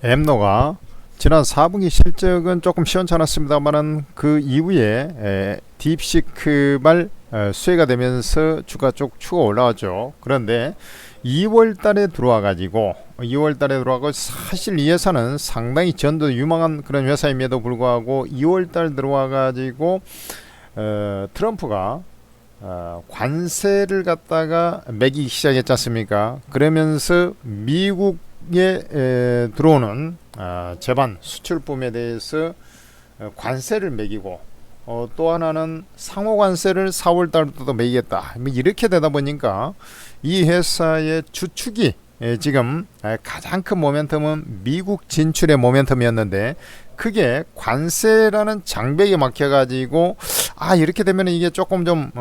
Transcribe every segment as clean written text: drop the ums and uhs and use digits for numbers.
엠노가 지난 4분기 실적은 조금 시원찮았습니다만은 그 이후에 딥시크발 수혜가 되면서 주가 쭉 추가 올라왔죠. 그런데 2월 달에 들어와 가지고 사실 이 회사는 상당히 전도 유망한 그런 회사임에도 불구하고 2월 달 들어와 가지고 트럼프가 관세를 갖다가 매기기 시작했지 않습니까? 그러면서 미국에 들어오는 제반 수출품에 대해서 관세를 매기고 또 하나는 상호 관세를 4월 달부터 매기겠다. 뭐 이렇게 되다 보니까 이 회사의 주축이 지금 가장 큰 모멘텀은 미국 진출의 모멘텀이었는데 그게 관세라는 장벽에 막혀가지고 이렇게 되면 이게 조금 좀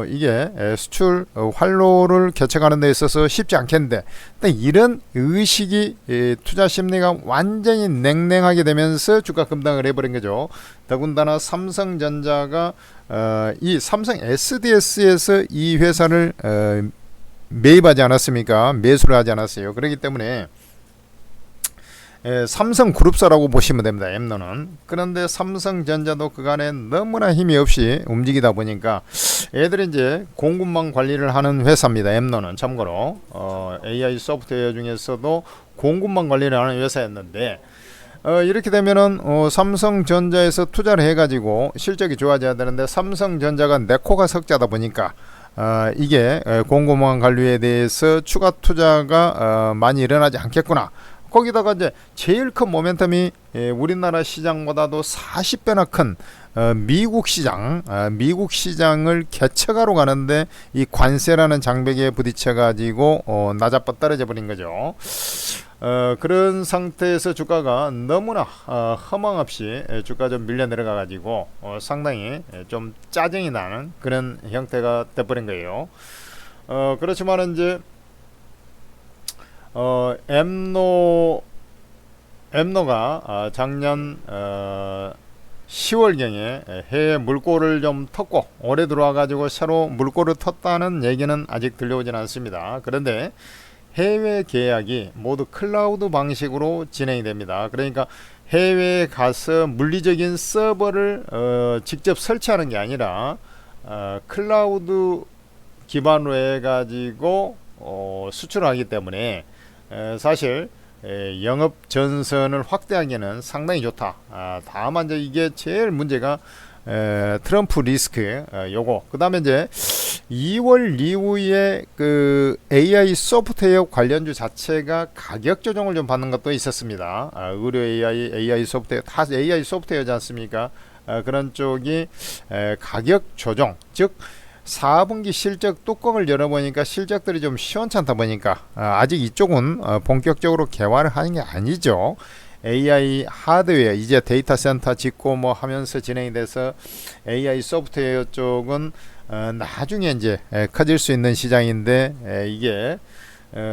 이게 수출 활로를 개척하는 데 있어서 쉽지 않겠는데 이런 의식이 투자 심리가 완전히 냉랭하게 되면서 주가 급등을 해버린 거죠. 더군다나 삼성전자가 이 삼성 SDS에서 이 회사를 매입하지 않았습니까? 매수를 하지 않았어요. 그렇기 때문에 삼성그룹사라고 보시면 됩니다. 엠노는. 그런데 삼성전자도 그간에 너무나 힘이 없이 움직이다 보니까 애들이 이제 공급망 관리를 하는 회사입니다. 엠노는 참고로 AI 소프트웨어 중에서도 공급망 관리를 하는 회사였는데 이렇게 되면은 삼성전자에서 투자를 해가지고 실적이 좋아져야 되는데 삼성전자가 네코가 석자다 보니까 이게 공급망 관리에 대해서 추가 투자가 많이 일어나지 않겠구나. 거기다가 이제 제일 큰 모멘텀이 우리나라 시장보다도 40배나 큰 미국 시장을 개척하러 가는데 이 관세라는 장벽에 부딪혀 가지고 나자빠 떨어져 버린 거죠. 그런 상태에서 주가가 너무나 허망없이 주가 좀 밀려 내려가 가지고 상당히 좀 짜증이 나는 그런 형태가 돼버린 거예요. 그렇지만 이제 엠노가 작년 10월경에 해외 물꼬를 좀 텄고 올해 들어와 가지고 새로 물꼬를 텄다는 얘기는 아직 들려오진 않습니다. 그런데 해외 계약이 모두 클라우드 방식으로 진행이 됩니다. 그러니까 해외에 가서 물리적인 서버를 직접 설치하는 게 아니라 클라우드 기반으로 해가지고 수출하기 때문에 사실 영업 전선을 확대하기에는 상당히 좋다. 다만 이제 이게 제일 문제가 트럼프 리스크 요거. 그다음에 이제 2월 이후에 그 AI 소프트웨어 관련주 자체가 가격 조정을 좀 받는 것도 있었습니다. 의료 AI 소프트웨어 다 AI 소프트웨어지 않습니까? 그런 쪽이 가격 조정, 즉 4분기 실적 뚜껑을 열어보니까 실적들이 좀 시원찮다 보니까 아직 이쪽은 본격적으로 개발을 하는 게 아니죠. AI 하드웨어 이제 데이터 센터 짓고 뭐 하면서 진행이 돼서 AI 소프트웨어 쪽은 나중에 이제 커질 수 있는 시장인데 이게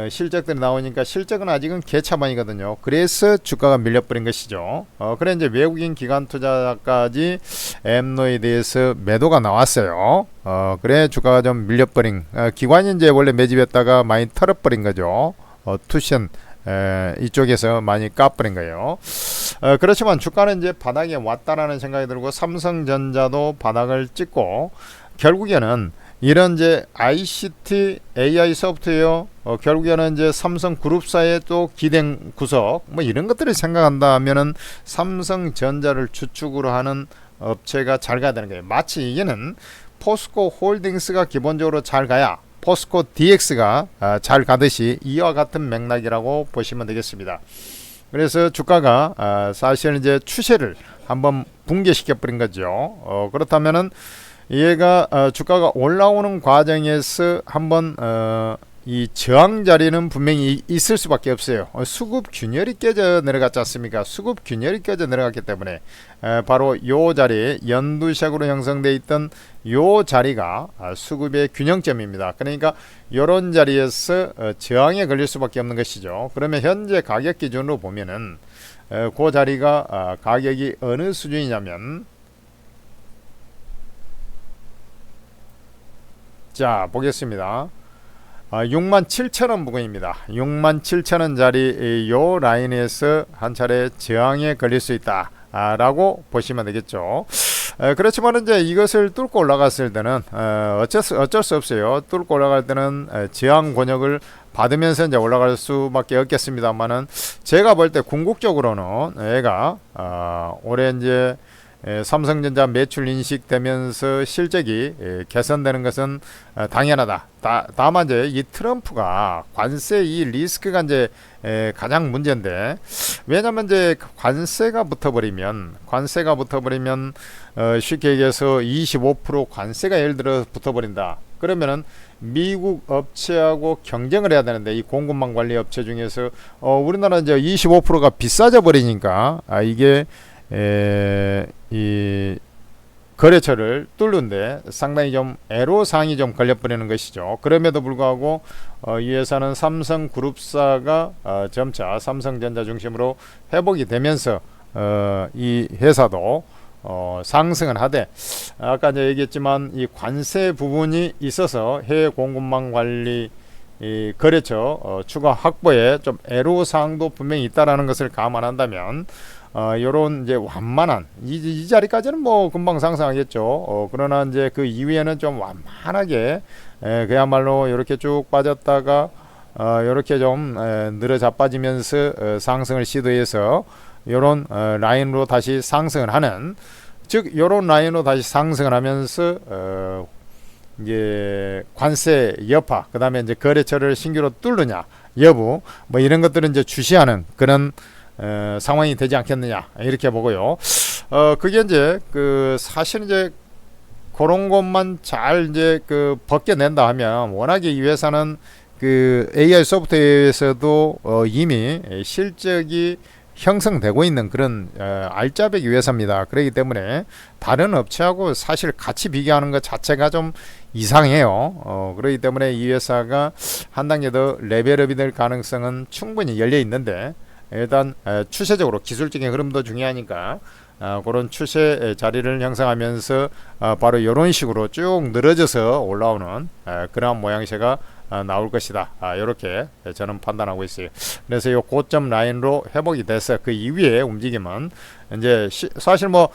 실적들이 나오니까 실적은 아직은 개차반이거든요. 그래서 주가가 밀려버린 것이죠. 그래 이제 외국인 기관 투자자까지 엠노에 대해서 매도가 나왔어요. 그래 주가가 좀 밀려버린 기관이 이제 원래 매집했다가 많이 털어버린 거죠. 투션 이쪽에서 많이 까버린 거예요. 그렇지만 주가는 이제 바닥에 왔다라는 생각이 들고 삼성전자도 바닥을 찍고 결국에는 이런 이제 ICT AI 소프트웨어 결국에는 이제 삼성그룹사의 또 기대 구석 뭐 이런 것들을 생각한다면은 삼성전자를 주축으로 하는 업체가 잘 가야 되는 거예요. 마치 이게는 포스코 홀딩스가 기본적으로 잘 가야 포스코 DX가 잘 가듯이 이와 같은 맥락이라고 보시면 되겠습니다. 그래서 주가가 사실 이제 추세를 한번 붕괴시켜 버린 거죠. 그렇다면은 얘가 주가가 올라오는 과정에서 한번 이 저항 자리는 분명히 있을 수밖에 없어요. 수급 균열이 깨져 내려갔지 않습니까? 수급 균열이 깨져 내려갔기 때문에 바로 요 자리에 연두색으로 형성되어 있던 요 자리가 수급의 균형점입니다. 그러니까 요런 자리에서 저항에 걸릴 수밖에 없는 것이죠. 그러면 현재 가격 기준으로 보면은 그 자리가 가격이 어느 수준이냐면 자 보겠습니다. 67,000원 부근입니다. 67,000원짜리 요 라인에서 한 차례 저항에 걸릴 수 있다 라고 보시면 되겠죠. 그렇지만 이제 이것을 뚫고 올라갔을 때는 어쩔 수 없어요. 뚫고 올라갈 때는 저항 권역을 받으면서 이제 올라갈 수밖에 없겠습니다만은, 제가 볼 때 궁극적으로는 얘가 올해 이제 삼성전자 매출 인식되면서 실적이 개선되는 것은 당연하다. 다만 이제 이 트럼프가 관세 이 리스크가 이제 가장 문제인데, 왜냐면 이제 관세가 붙어버리면 쉽게 얘기해서 25% 관세가 예를 들어 붙어버린다. 그러면은 미국 업체하고 경쟁을 해야 되는데, 이 공급망 관리 업체 중에서 우리나라 이제 25%가 비싸져 버리니까 이게 이 거래처를 뚫는데 상당히 좀 애로사항이 좀 걸려버리는 것이죠. 그럼에도 불구하고 이 회사는 삼성그룹사가 점차 삼성전자 중심으로 회복이 되면서 이 회사도 상승을 하되, 아까 이제 얘기했지만 이 관세 부분이 있어서 해외 공급망 관리 이 거래처 추가 확보에 좀 애로사항도 분명히 있다라는 것을 감안한다면, 요런 이제 완만한 이 자리까지는 뭐 금방 상승하겠죠. 그러나 이제 그 이후에는 좀 완만하게 그야말로 이렇게 쭉 빠졌다가 이렇게 좀 늘어 자빠지면서 상승을 시도해서 요런 라인으로 다시 상승을 하는, 즉 요런 라인으로 다시 상승을 하면서 이제 관세 여파, 그 다음에 이제 거래처를 신규로 뚫느냐 여부, 뭐 이런 것들은 이제 주시하는 그런 상황이 되지 않겠느냐 이렇게 보고요. 그게 이제 사실 이제 그런 것만 잘 이제 벗겨낸다 하면, 워낙에 이 회사는 AI 소프트웨어에서도 이미 실적이 형성되고 있는 그런 알짜배기 회사입니다. 그렇기 때문에 다른 업체하고 사실 같이 비교하는 것 자체가 좀 이상해요. 그렇기 때문에 이 회사가 한 단계 더 레벨업이 될 가능성은 충분히 열려 있는데, 일단 추세적으로 기술적인 흐름도 중요하니까 그런 추세 자리를 형성하면서 바로 이런 식으로 쭉 늘어져서 올라오는 그러한 모양새가 나올 것이다. 이렇게 저는 판단하고 있어요. 그래서 이 고점 라인으로 회복이 돼서 그 이후에 움직임은 이제 사실 뭐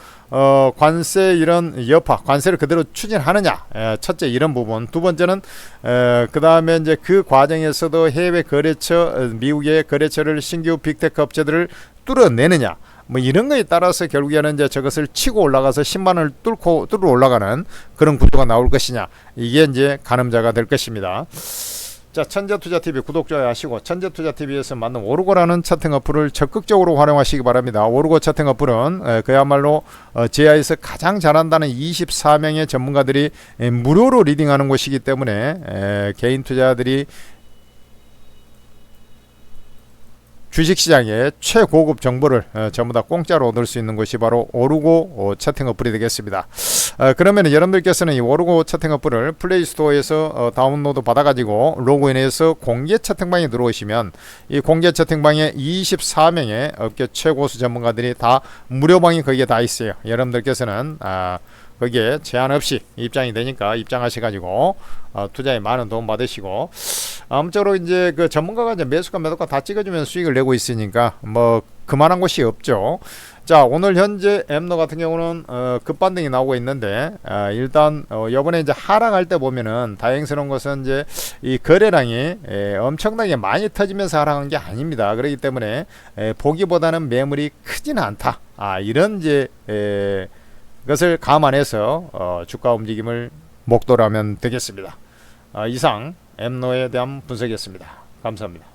관세 이런 여파, 관세를 그대로 추진하느냐, 첫째 이런 부분. 두 번째는 그 다음에 이제 그 과정에서도 해외 거래처, 미국의 거래처를 신규 빅테크 업체들을 뚫어내느냐, 뭐 이런 거에 따라서 결국에는 이제 저것을 치고 올라가서 10만원을 뚫어 올라가는 그런 구조가 나올 것이냐, 이게 이제 가늠자가 될 것입니다. 자, 천재투자TV 구독, 좋아요 하시고, 천재투자TV에서 만든 오르고라는 차팅 어플을 적극적으로 활용하시기 바랍니다. 오르고 차팅 어플은 그야말로 제야에서 가장 잘한다는 24명의 전문가들이 무료로 리딩하는 곳이기 때문에 개인 투자자들이 주식시장의 최고급 정보를 전부 다 공짜로 얻을 수 있는 것이 바로 오르고 채팅 어플이 되겠습니다. 그러면 여러분들께서는 이 오르고 채팅 어플을 플레이스토어에서 다운로드 받아가지고 로그인해서 공개 채팅방에 들어오시면, 이 공개 채팅방에 24명의 업계 최고수 전문가들이 다 무료방이 거기에 다 있어요. 여러분들께서는 거기에 제한 없이 입장이 되니까 입장하셔가지고 투자에 많은 도움 받으시고, 아무쪼록 이제 그 전문가가 이제 매수가 매도가 다 찍어주면 수익을 내고 있으니까 뭐 그만한 곳이 없죠. 자, 오늘 현재 엠노 같은 경우는 급반등이 나오고 있는데, 일단 요번에 이제 하락할 때 보면은 다행스러운 것은 이제 이 거래량이 엄청나게 많이 터지면서 하락한 게 아닙니다. 그렇기 때문에 보기보다는 매물이 크지는 않다. 이런 이제 것을 감안해서 주가 움직임을 목도를 하면 되겠습니다. 이상 엠노에 대한 분석이었습니다. 감사합니다.